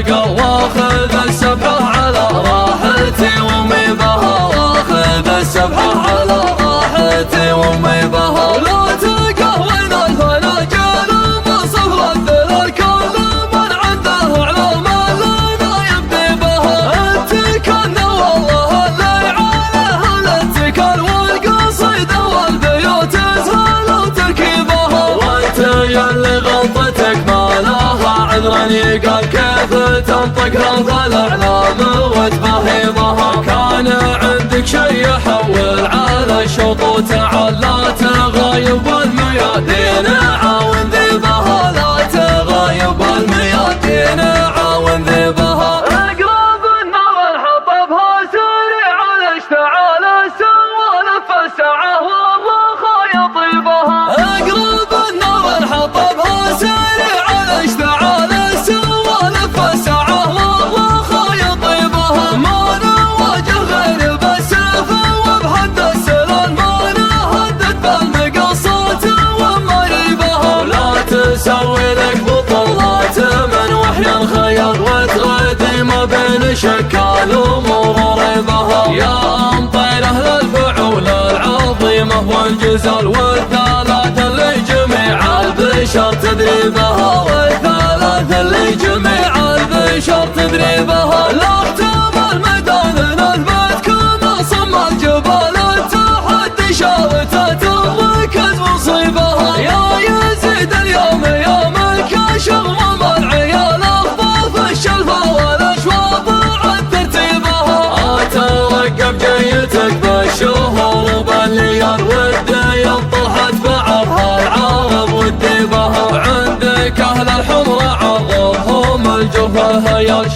تقى واخذ السبحة على راحتي وامي بها، واخذ السبحة على راحتي وامي بها. لا تقهون الفناجيل بصفر الدلال، كل من عنده علوم لنا يبدي بها. التكلنا والله اللي عليها الاتكال، والقصيدة والبيوت اسهل تركيبها. وانت يلي غلطتك ما لها عذرا يقال، كيف تنطقها فالاعلام وتفهمها. كان عندك شي يحول على الشوط وتعال، لا تغايب الميادين عاون ذيبها، لا تغايب الميادين عاون ذيبها. اقرب النار انحطبها سريع الاشتعال، السوالف الساعة والله خايط طيبها. اقرب النار انحطبها سريع الاشتعال، السوالف الساعة والله خايط طيبها. ما نواجه غير بالسيف وبحد السلال، ما نهدد بالمقصات وما يبها. لا تسوي لك بطولات من وحي الخيال، وتغدي ما بين شكال ومغربها. يا امطير اهل الفعول العظيمة والجزال، والثلاث اللي جميع البشر تدريبها، والثلاث اللي جميع البشر تدريبها. لا احتمال ميدان نثبت كما صم الجبال، التحدي شاوته تركز مصيبها. يا يزيد اليوم يومك شغم العيال، اخطاف الشلفة والاشواط عد ترتيبها. اترقب جيتك بالشهور وبالليال، ودي طاحت بعضها العرب ودي بها. عندك اهل الحمر عرضهم الجفا هيال،